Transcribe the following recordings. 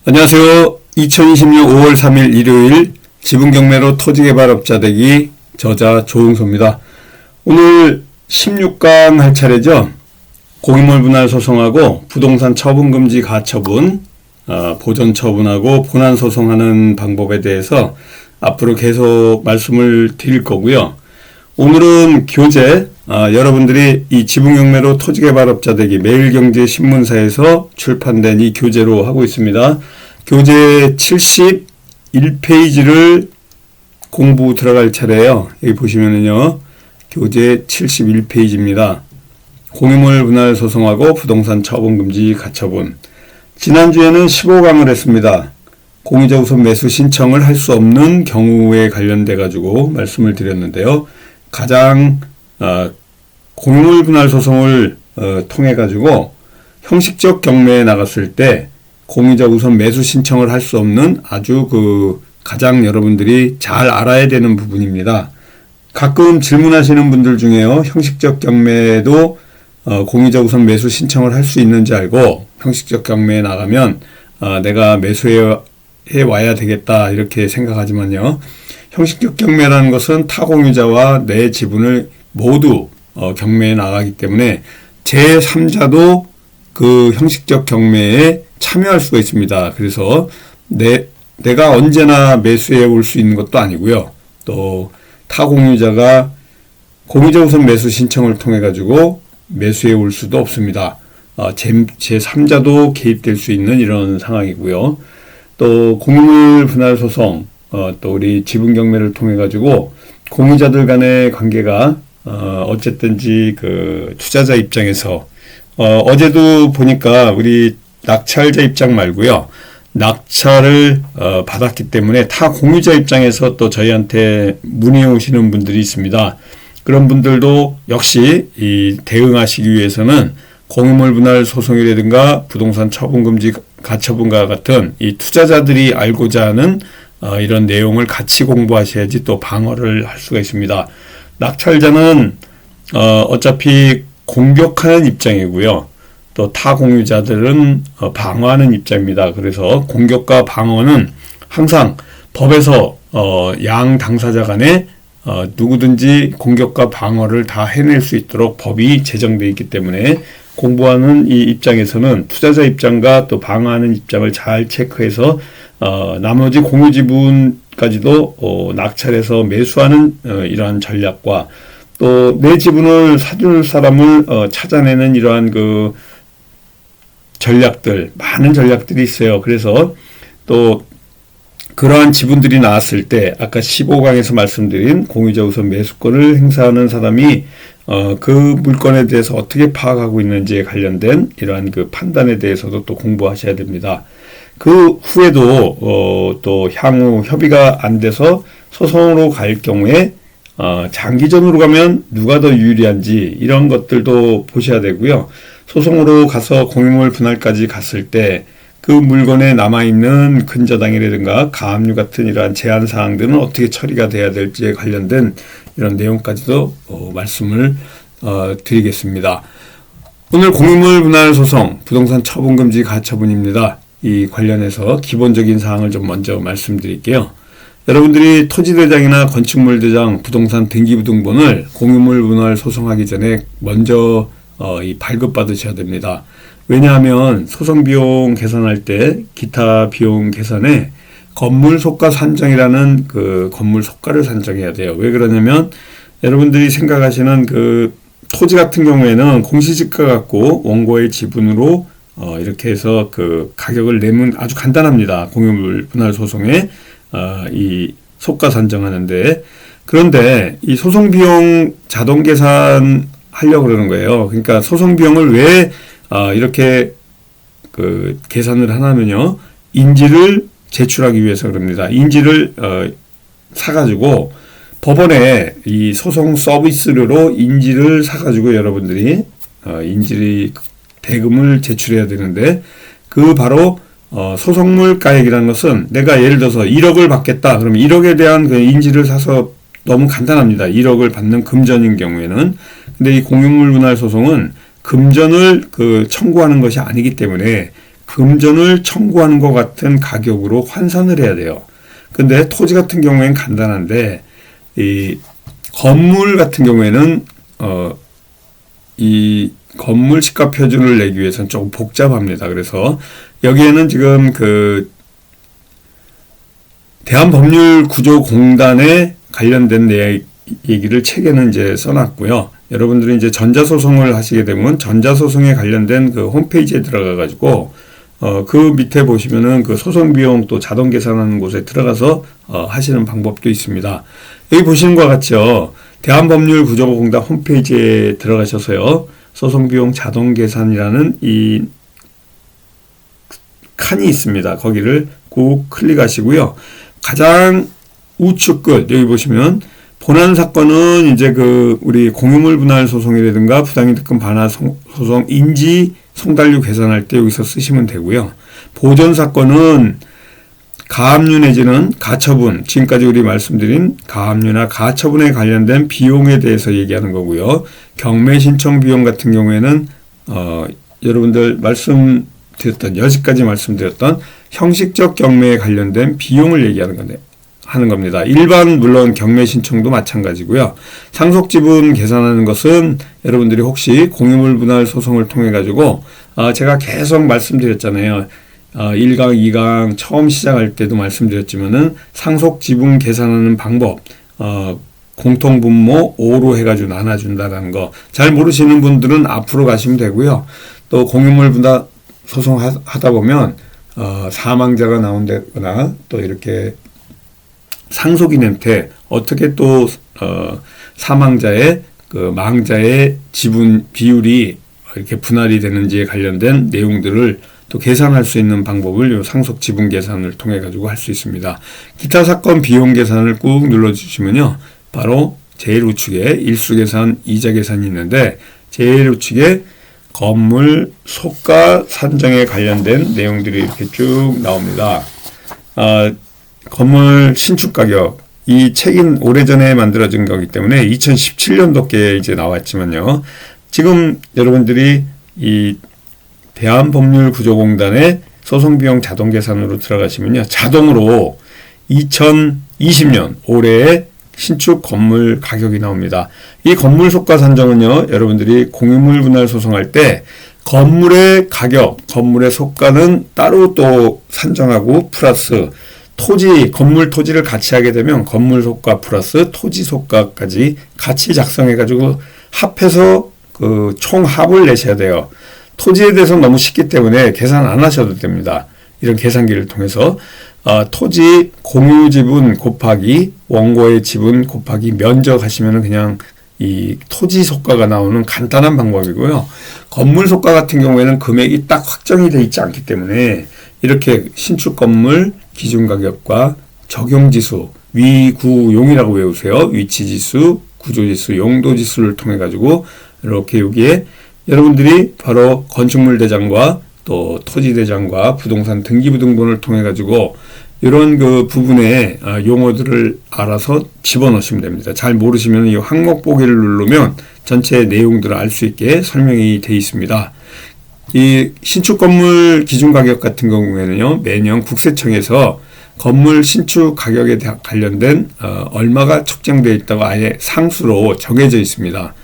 안녕하세요. 2020년 5월 3일 일요일 지분경매로 토지개발업자 되기 저자 조응소입니다. 오늘 16강 할 차례죠. 공유물 분할 소송하고 부동산 처분금지 가처분, 보전 처분하고 본안 소송하는 방법에 대해서 앞으로 계속 말씀을 드릴 거고요. 오늘은 교재, 여러분들이 이 지분경매로 토지개발업자 되기 매일경제신문사에서 출판된 이 교재로 하고 있습니다. 교재 71페이지를 공부 들어갈 차례예요. 여기 보시면은요, 교재 71페이지입니다. 공유물 분할 소송하고 부동산 처분금지 가처분. 지난주에는 15강을 했습니다. 공유자 우선 매수 신청을 할 수 없는 경우에 관련돼 가지고 말씀을 드렸는데요. 가장 공유물 분할 소송을 통해 가지고 형식적 경매에 나갔을 때 공유자 우선 매수 신청을 할 수 없는 아주 가장 여러분들이 잘 알아야 되는 부분입니다. 가끔 질문하시는 분들 중에요, 형식적 경매에도 공유자 우선 매수 신청을 할 수 있는지 알고 형식적 경매에 나가면 내가 매수해 와야 되겠다 이렇게 생각하지만요, 형식적 경매라는 것은 타 공유자와 내 지분을 모두 경매에 나가기 때문에 제3자도 그 형식적 경매에 참여할 수가 있습니다. 그래서 내가 언제나 매수해 올 수 있는 것도 아니고요. 또 타 공유자가 공유자 우선 매수 신청을 통해 가지고 매수해 올 수도 없습니다. 제3자도 개입될 수 있는 이런 상황이고요. 또 공유물 분할 소송, 또 우리 지분 경매를 통해 가지고 공유자들 간의 관계가 어쨌든지 투자자 입장에서 어제도 보니까 우리 낙찰자 입장 말고요, 낙찰을 받았기 때문에 타 공유자 입장에서 또 저희한테 문의 오시는 분들이 있습니다. 그런 분들도 역시 대응하시기 위해서는 공유물 분할 소송이라든가 부동산 처분금지 가처분과 같은 이 투자자들이 알고자 하는 이런 내용을 같이 공부하셔야지 또 방어를 할 수가 있습니다. 낙찰자는 어차피 공격하는 입장이고요. 또 타 공유자들은 방어하는 입장입니다. 그래서 공격과 방어는 항상 법에서 양 당사자 간에 누구든지 공격과 방어를 다 해낼 수 있도록 법이 제정되어 있기 때문에 공부하는 이 입장에서는 투자자 입장과 또 방어하는 입장을 잘 체크해서 나머지 공유 지분까지도 낙찰해서 매수하는 이러한 전략과 또 내 지분을 사줄 사람을 찾아내는 이러한 전략들, 많은 전략들이 있어요. 그래서 또 그러한 지분들이 나왔을 때 아까 15강에서 말씀드린 공유자 우선 매수권을 행사하는 사람이 그 물건에 대해서 어떻게 파악하고 있는지에 관련된 이러한 판단에 대해서도 또 공부하셔야 됩니다. 그 후에도 또 향후 협의가 안 돼서 소송으로 갈 경우에 장기전으로 가면 누가 더 유리한지 이런 것들도 보셔야 되고요. 소송으로 가서 공유물 분할까지 갔을 때 그 물건에 남아있는 근저당이라든가 가압류 같은 이러한 제한 사항들은 어떻게 처리가 돼야 될지에 관련된 이런 내용까지도 말씀을 드리겠습니다. 오늘 공유물 분할 소송, 부동산 처분금지 가처분입니다. 이 관련해서 기본적인 사항을 좀 먼저 말씀드릴게요. 여러분들이 토지대장이나 건축물대장, 부동산 등기부등본을 공유물 분할 소송하기 전에 먼저 발급받으셔야 됩니다. 왜냐하면 소송비용 계산할 때 기타 비용 계산에 건물 소가 산정이라는 건물 소가를 산정해야 돼요. 왜 그러냐면 여러분들이 생각하시는 토지 같은 경우에는 공시지가 갖고 원고의 지분으로 이렇게 해서 가격을 내면 아주 간단합니다. 공유물 분할 소송에 이 소가 산정하는데, 그런데 이 소송비용 자동 계산 하려고 그러는 거예요. 그러니까 소송비용을 왜 이렇게 계산을 하냐면요, 인지를 제출하기 위해서 그럽니다. 인지를 사가지고 법원에 이 소송 서비스료로 인지를 사가지고 여러분들이 인지 대금을 제출해야 되는데, 바로 소송물 가액이라는 것은 내가 예를 들어서 1억을 받겠다. 그러면 1억에 대한 인지를 사서 너무 간단합니다. 1억을 받는 금전인 경우에는. 근데 이 공유물 분할 소송은 금전을 청구하는 것이 아니기 때문에 금전을 청구하는 것 같은 가격으로 환산을 해야 돼요. 근데 토지 같은 경우에는 간단한데 이 건물 같은 경우에는 이 건물 시가 표준을 내기 위해서는 조금 복잡합니다. 그래서 여기에는 지금 그 대한법률구조공단에 관련된 얘기를 책에는 이제 써놨고요. 여러분들이 이제 전자소송을 하시게 되면 전자소송에 관련된 그 홈페이지에 들어가가지고 그 밑에 보시면은 그 소송 비용 또 자동 계산하는 곳에 들어가서 하시는 방법도 있습니다. 여기 보시는 것 같죠? 대한법률구조공단 홈페이지에 들어가셔서요. 소송비용 자동 계산이라는 이 칸이 있습니다. 거기를 꼭 클릭하시고요. 가장 우측 끝 여기 보시면 본안 사건은 이제 그 우리 공유물 분할 소송이라든가 부당이득금 반환 소송 인지 송달료 계산할 때 여기서 쓰시면 되고요. 보전 사건은 가압류 내지는 가처분, 지금까지 우리 말씀드린 가압류나 가처분에 관련된 비용에 대해서 얘기하는 거고요. 경매 신청 비용 같은 경우에는 여러분들 말씀드렸던 여지까지 말씀드렸던 형식적 경매에 관련된 비용을 얘기하는 건데 하는 겁니다. 일반 물론 경매 신청도 마찬가지고요. 상속 지분 계산하는 것은 여러분들이 혹시 공유물 분할 소송을 통해 가지고 제가 계속 말씀드렸잖아요. 1강, 2강 처음 시작할 때도 말씀드렸지만은 상속 지분 계산하는 방법 공통분모 5로 해가지고 나눠준다는 거 잘 모르시는 분들은 앞으로 가시면 되고요. 또 공유물 분할 소송 하다 보면 사망자가 나온다거나 또 이렇게 상속인한테 어떻게 또 사망자의 그 망자의 지분 비율이 이렇게 분할이 되는지에 관련된 내용들을 또 계산할 수 있는 방법을 요 상속 지분 계산을 통해 가지고 할 수 있습니다. 기타 사건 비용 계산을 꾹 눌러주시면요, 바로 제일 우측에 일수 계산, 이자 계산이 있는데 제일 우측에 건물 소가 산정에 관련된 내용들이 이렇게 쭉 나옵니다. 건물 신축 가격, 이 책은 오래전에 만들어진 거기 때문에 2017년도께 이제 나왔지만요. 지금 여러분들이 이 대한법률구조공단의 소송비용 자동계산으로 들어가시면요, 자동으로 2020년 올해의 신축 건물 가격이 나옵니다. 이 건물 소가 산정은요, 여러분들이 공유물 분할 소송할 때 건물의 가격, 건물의 소가는 따로 또 산정하고 플러스 건물 토지를 같이 하게 되면 건물 소가 플러스 토지 소가까지 같이 작성해가지고 합해서 그 총합을 내셔야 돼요. 토지에 대해서 너무 쉽기 때문에 계산 안 하셔도 됩니다. 이런 계산기를 통해서 토지 공유 지분 곱하기 원고의 지분 곱하기 면적 하시면은 그냥 이 토지 소가가 나오는 간단한 방법이고요. 건물 소가 같은 경우에는 금액이 딱 확정이 되어 있지 않기 때문에 이렇게 신축 건물 기준 가격과 적용 지수, 위구용이라고 외우세요. 위치 지수, 구조 지수, 용도 지수를 통해 가지고 이렇게 여기에 여러분들이 바로 건축물 대장과 또 토지 대장과 부동산 등기부등본을 통해 가지고 이런 그 부분에 용어들을 알아서 집어넣으시면 됩니다. 잘 모르시면 이 항목 보기를 누르면 전체 내용들을 알 수 있게 설명이 되어 있습니다. 이 신축 건물 기준 가격 같은 경우에는요, 매년 국세청에서 건물 신축 가격에 관련된 얼마가 책정되어 있다고 아예 상수로 정해져 있습니다.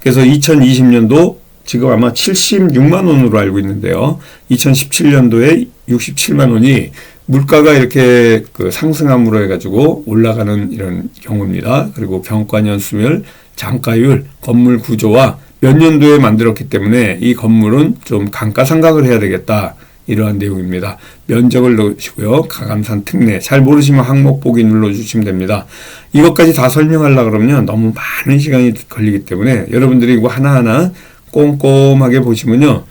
그래서 2020년도 지금 아마 76만 원으로 알고 있는데요. 2017년도에 67만 원이 물가가 이렇게 그 상승함으로 해가지고 올라가는 이런 경우입니다. 그리고 경과년수별, 장가율, 건물 구조와 몇 년도에 만들었기 때문에 이 건물은 좀 감가상각을 해야 되겠다. 이러한 내용입니다. 면적을 넣으시고요. 가감산 특례. 잘 모르시면 항목 보기 눌러주시면 됩니다. 이것까지 다 설명하려고 그러면 너무 많은 시간이 걸리기 때문에 여러분들이 이거 하나하나 꼼꼼하게 보시면요.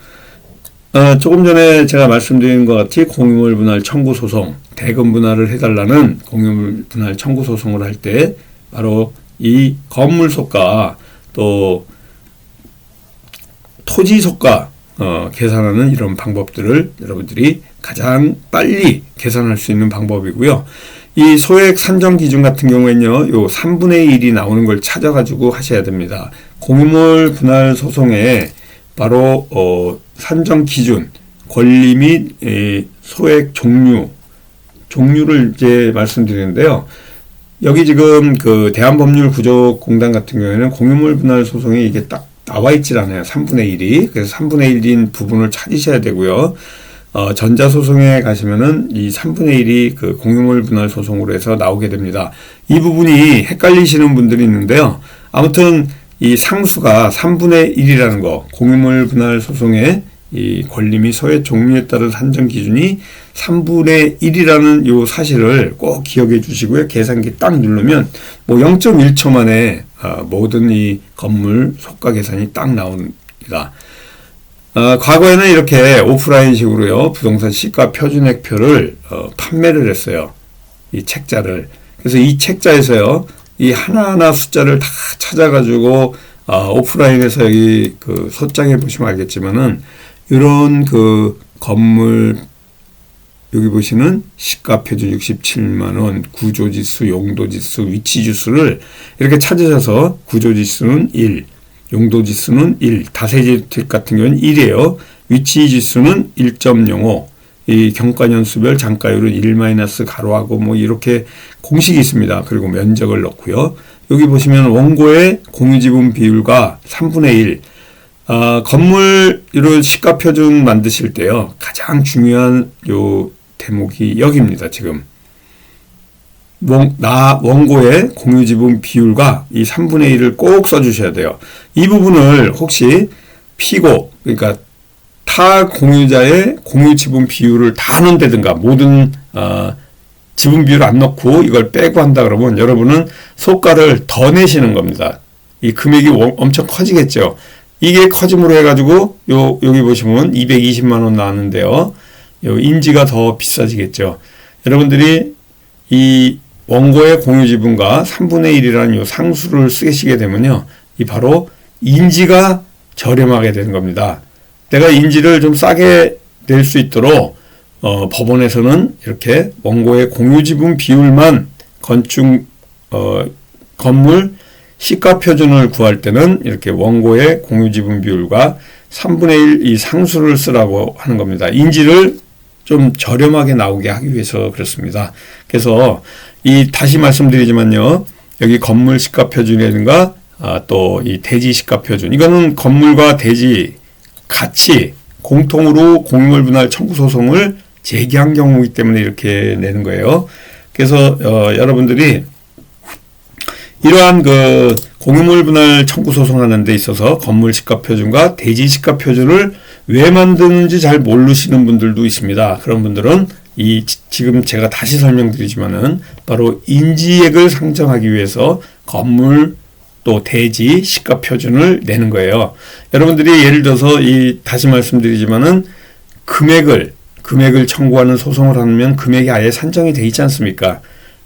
조금 전에 제가 말씀드린 것 같이 공유물 분할 청구 소송, 대금 분할을 해달라는 공유물 분할 청구 소송을 할 때 바로 이 건물 소가 또 토지 소가 계산하는 이런 방법들을 여러분들이 가장 빨리 계산할 수 있는 방법이고요. 이 소액 산정 기준 같은 경우에는요, 요 3분의 1이 나오는 걸 찾아가지고 하셔야 됩니다. 공유물 분할 소송에 바로 산정 기준, 권리 및 소액 종류를 이제 말씀드리는데요. 여기 지금 그 대한법률구조공단 같은 경우에는 공유물 분할 소송이 이게 딱 나와 있질 않아요. 3분의 1이. 그래서 3분의 1인 부분을 찾으셔야 되고요. 전자소송에 가시면은 이 3분의 1이 그 공유물 분할 소송으로 해서 나오게 됩니다. 이 부분이 헷갈리시는 분들이 있는데요. 아무튼 이 상수가 3분의 1이라는 거, 공유물 분할 소송의 이 권리 및 소액 종류에 따른 산정 기준이 3분의 1이라는 요 사실을 꼭 기억해 주시고요. 계산기 딱 누르면 뭐 0.1초 만에 모든 이 건물 소가 계산이 딱 나옵니다. 과거에는 이렇게 오프라인식으로요. 부동산 시가 표준액표를 판매를 했어요. 이 책자를. 그래서 이 책자에서요. 이 하나하나 숫자를 다 찾아가지고 오프라인에서 여기 그 소장에 보시면 알겠지만은 이런 그 건물 여기 보시는 시가 표준 67만 원, 구조지수, 용도지수, 위치지수를 이렇게 찾으셔서 구조지수는 1, 용도지수는 1, 다세대주택 같은 경우는 1이에요. 위치지수는 1.05, 이 경과년수별 장가율은 1- 가로하고 뭐 이렇게 공식이 있습니다. 그리고 면적을 넣고요. 여기 보시면 원고의 공유지분 비율과 3분의 1, 건물 이런 시가 표준 만드실 때요. 가장 중요한 요 대목이 여기입니다. 지금 원고의 공유지분 비율과 이 3분의 1을 꼭 써주셔야 돼요. 이 부분을 혹시 피고 그러니까 타 공유자의 공유지분 비율을 다 넣는다든가 모든 지분 비율 안 넣고 이걸 빼고 한다 그러면 여러분은 소가를 더 내시는 겁니다. 이 금액이 엄청 커지겠죠. 이게 커짐으로 해가지고 여기 보시면 220만 원 나왔는데요. 요 인지가 더 비싸지겠죠. 여러분들이 이 원고의 공유지분과 3분의 1이라는 요 상수를 쓰시게 되면요. 이 바로 인지가 저렴하게 되는 겁니다. 내가 인지를 좀 싸게 낼 수 있도록 법원에서는 이렇게 원고의 공유지분 비율만 건물 시가 표준을 구할 때는 이렇게 원고의 공유지분 비율과 3분의 1 이 상수를 쓰라고 하는 겁니다. 인지를 좀 저렴하게 나오게 하기 위해서 그렇습니다. 그래서 다시 말씀드리지만요. 여기 건물 시가 표준이라든가 또 이 대지 시가 표준 이거는 건물과 대지 같이 공통으로 공유물 분할 청구 소송을 제기한 경우이기 때문에 이렇게 내는 거예요. 그래서 여러분들이 이러한 그 공유물 분할 청구 소송하는 데 있어서 건물 시가 표준과 대지 시가 표준을 왜 만드는지 잘 모르시는 분들도 있습니다. 그런 분들은 지금 제가 다시 설명드리지만은 바로 인지액을 상정하기 위해서 건물 또 대지 시가 표준을 내는 거예요. 여러분들이 예를 들어서 다시 말씀드리지만은 금액을 청구하는 소송을 하면 금액이 아예 산정이 돼 있지 않습니까?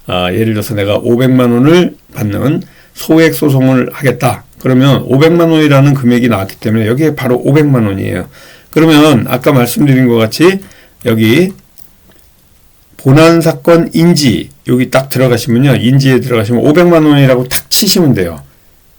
예를 들어서 내가 500만 원을 받는 소액 소송을 하겠다. 그러면 500만 원이라는 금액이 나왔기 때문에 여기에 바로 500만 원이에요. 그러면 아까 말씀드린 것 같이 여기 본안사건 인지 여기 딱 들어가시면요. 인지에 들어가시면 500만 원이라고 탁 치시면 돼요.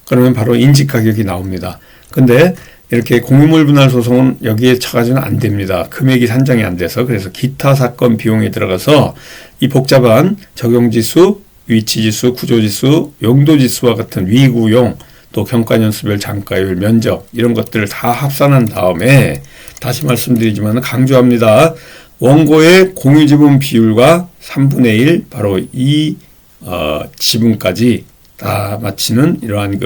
그러면 바로 인지 가격이 나옵니다. 근데 이렇게 공유물 분할 소송은 여기에 쳐가지고는 안 됩니다. 금액이 산정이 안 돼서. 그래서 기타 사건 비용에 들어가서 이 복잡한 적용지수, 위치지수, 구조지수, 용도지수와 같은 위구용, 또 경과년수별 장가율, 면적 이런 것들을 다 합산한 다음에 다시 말씀드리지만 강조합니다. 원고의 공유지분 비율과 3분의 1 바로 이 지분까지 다 맞히는 이러한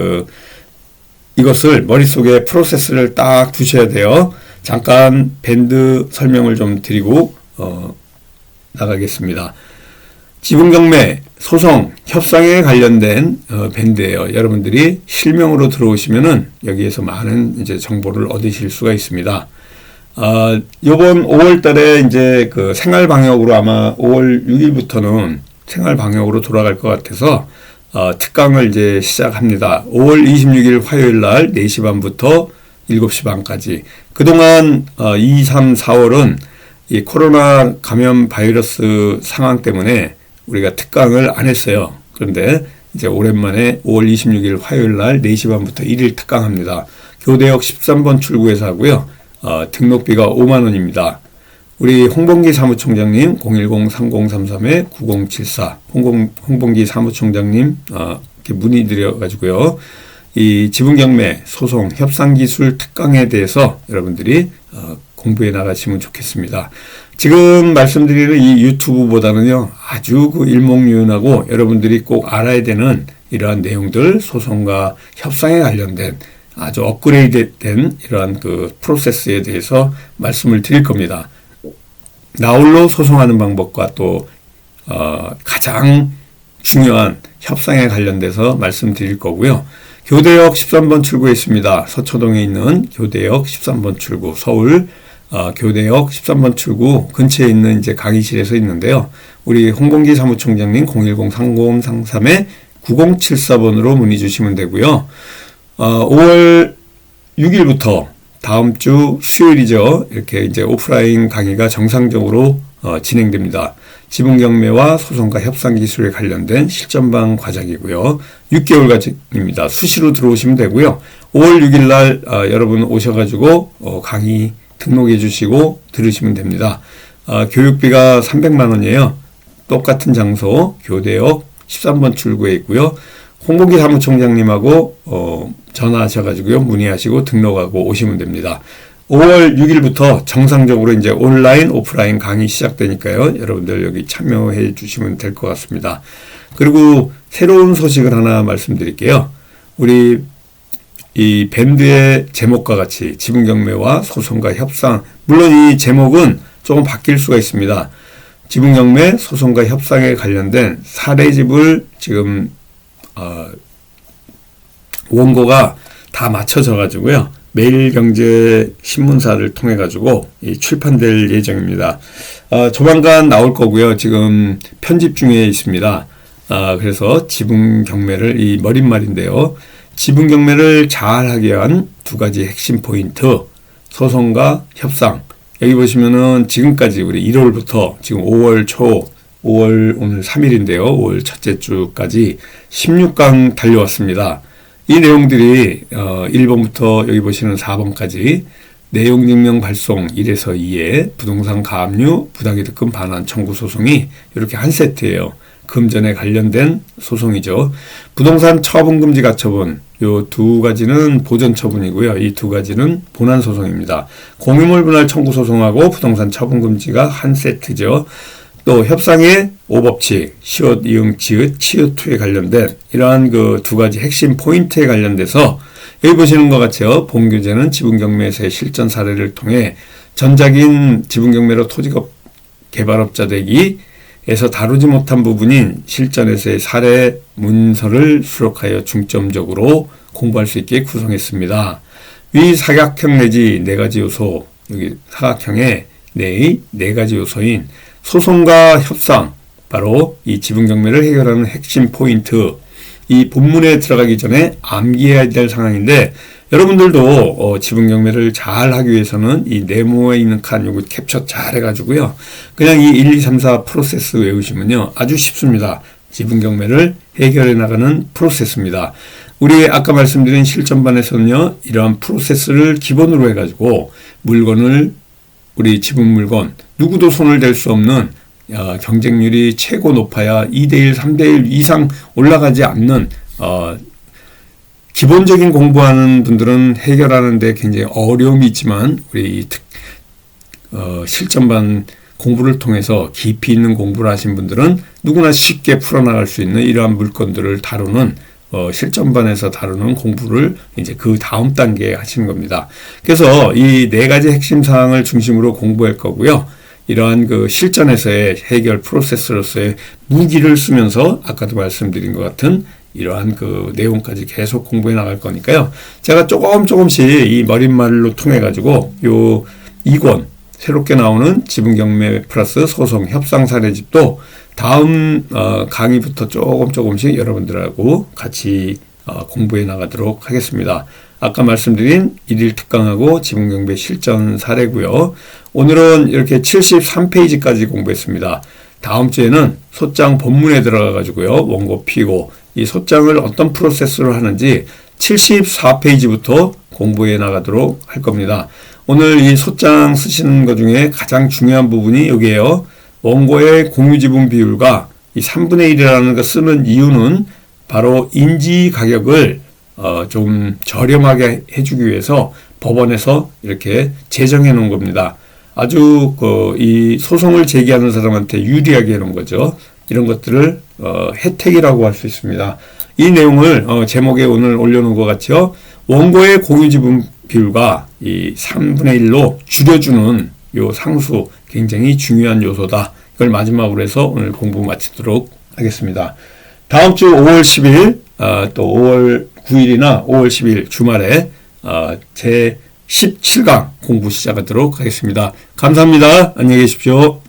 이것을 머릿속에 프로세스를 딱 두셔야 돼요. 잠깐 밴드 설명을 좀 드리고 나가겠습니다. 지분경매, 소송, 협상에 관련된 밴드예요. 여러분들이 실명으로 들어오시면은 여기에서 많은 이제 정보를 얻으실 수가 있습니다. 요번 5월 달에 이제 그 생활 방역으로 아마 5월 6일부터는 생활 방역으로 돌아갈 것 같아서 특강을 이제 시작합니다. 5월 26일 화요일 날 4시 반부터 7시 반까지. 그동안 2, 3, 4월은 이 코로나 감염 바이러스 상황 때문에 우리가 특강을 안 했어요. 그런데 이제 오랜만에 5월 26일 화요일 날 4시 반부터 1일 특강합니다. 교대역 13번 출구에서 하고요. 등록비가 5만 원입니다. 우리 홍범기 사무총장님 010-3033-9074 홍범기 사무총장님 이렇게 문의드려가지고요. 이 지분경매 소송 협상기술 특강에 대해서 여러분들이 공부해 나가시면 좋겠습니다. 지금 말씀드리는 이 유튜브보다는요, 아주 그 일목요연하고 여러분들이 꼭 알아야 되는 이러한 내용들, 소송과 협상에 관련된 아주 업그레이드된 이러한 그 프로세스에 대해서 말씀을 드릴 겁니다. 나홀로 소송하는 방법과 또 가장 중요한 협상에 관련돼서 말씀드릴 거고요. 교대역 13번 출구에 있습니다. 서초동에 있는 교대역 13번 출구, 서울 교대역 13번 출구 근처에 있는 이제 강의실에서 있는데요. 우리 홍범기 사무총장님 010-3033-9074번으로 문의 주시면 되고요. 5월 6일부터 다음 주 수요일이죠. 이렇게 이제 오프라인 강의가 정상적으로 진행됩니다. 지분경매와 소송과 협상 기술에 관련된 실전반 과정이고요. 6개월 과정입니다. 수시로 들어오시면 되고요. 5월 6일 날 여러분 오셔가지고 강의 등록해 주시고 들으시면 됩니다. 교육비가 300만 원이에요. 똑같은 장소 교대역 13번 출구에 있고요. 홍범기 사무총장님하고 전화하셔가지고요. 문의하시고 등록하고 오시면 됩니다. 5월 6일부터 정상적으로 이제 온라인, 오프라인 강의 시작되니까요. 여러분들 여기 참여해 주시면 될 것 같습니다. 그리고 새로운 소식을 하나 말씀드릴게요. 우리 이 밴드의 제목과 같이 지분경매와 소송과 협상, 물론 이 제목은 조금 바뀔 수가 있습니다. 지분경매, 소송과 협상에 관련된 사례집을 지금 원고가 다 맞춰져 가지고요. 매일경제 신문사를 통해 가지고 출판될 예정입니다. 조만간 나올 거고요. 지금 편집 중에 있습니다. 그래서 지분경매를 이 머릿말인데요. 지분경매를 잘 하기 위한 두 가지 핵심 포인트, 소송과 협상. 여기 보시면은 지금까지 우리 1월부터 지금 5월 초, 5월 오늘 3일인데요. 5월 첫째 주까지 16강 달려왔습니다. 이 내용들이 1번부터 여기 보시는 4번까지 내용증명 발송 1에서 2에 부동산 가압류, 부당이득금 반환 청구 소송이 이렇게 한 세트예요. 금전에 관련된 소송이죠. 부동산 처분금지 가처분 요 두 가지는 보전 처분이고요. 이 두 가지는 본안 소송입니다. 공유물 분할 청구 소송하고 부동산 처분금지가 한 세트죠. 또 협상의 5법칙, 시옷, 이응, 지읒, 치읓2에 관련된 이러한 그 두 가지 핵심 포인트에 관련돼서 여기 보시는 것 같이요. 본교재는 지분경매에서의 실전 사례를 통해 전작인 지분경매로 토지업 개발업자 되기에서 다루지 못한 부분인 실전에서의 사례 문서를 수록하여 중점적으로 공부할 수 있게 구성했습니다. 위 사각형 내지 네 가지 요소, 여기 사각형의 네 가지 요소인 소송과 협상, 바로 이 지분경매를 해결하는 핵심 포인트, 이 본문에 들어가기 전에 암기해야 될 상황인데 여러분들도 지분경매를 잘 하기 위해서는 이 네모에 있는 칸 요거 캡처 잘 해가지고요. 그냥 이 1, 2, 3, 4 프로세스 외우시면요. 아주 쉽습니다. 지분경매를 해결해 나가는 프로세스입니다. 우리 아까 말씀드린 실전반에서는요. 이러한 프로세스를 기본으로 해가지고 물건을 우리 지분 물건 누구도 손을 댈 수 없는 경쟁률이 최고 높아야 2대1, 3대1 이상 올라가지 않는 기본적인 공부하는 분들은 해결하는 데 굉장히 어려움이 있지만 우리 실전반 공부를 통해서 깊이 있는 공부를 하신 분들은 누구나 쉽게 풀어나갈 수 있는 이러한 물건들을 다루는 실전반에서 다루는 공부를 이제 그 다음 단계에 하시는 겁니다. 그래서 이 네 가지 핵심 사항을 중심으로 공부할 거고요. 이러한 그 실전에서의 해결 프로세스로서의 무기를 쓰면서 아까도 말씀드린 것 같은 이러한 그 내용까지 계속 공부해 나갈 거니까요. 제가 조금씩 이 머릿말로 통해 가지고 요 2권 새롭게 나오는 지분경매 플러스 소송 협상 사례집도 다음 강의부터 조금씩 여러분들하고 같이 공부해 나가도록 하겠습니다. 아까 말씀드린 1일 특강하고 지분경매 실전 사례고요. 오늘은 이렇게 73페이지까지 공부했습니다. 다음 주에는 소장 본문에 들어가 가지고요. 원고 피고 이 소장을 어떤 프로세스로 하는지 74페이지부터 공부해 나가도록 할 겁니다. 오늘 이 소장 쓰시는 것 중에 가장 중요한 부분이 여기에요. 원고의 공유지분 비율과 이 3분의 1이라는 거 쓰는 이유는 바로 인지 가격을 좀 저렴하게 해주기 위해서 법원에서 이렇게 제정해 놓은 겁니다. 아주 이 소송을 제기하는 사람한테 유리하게 해놓은 거죠. 이런 것들을 혜택이라고 할 수 있습니다. 이 내용을 제목에 오늘 올려놓은 것 같죠. 원고의 공유지분 비율과 이 3분의 1로 줄여주는 요 상수 굉장히 중요한 요소다. 이걸 마지막으로 해서 오늘 공부 마치도록 하겠습니다. 다음 주 5월 10일 또 5월 9일이나 5월 10일 주말에 제 17강 공부 시작하도록 하겠습니다. 감사합니다. 안녕히 계십시오.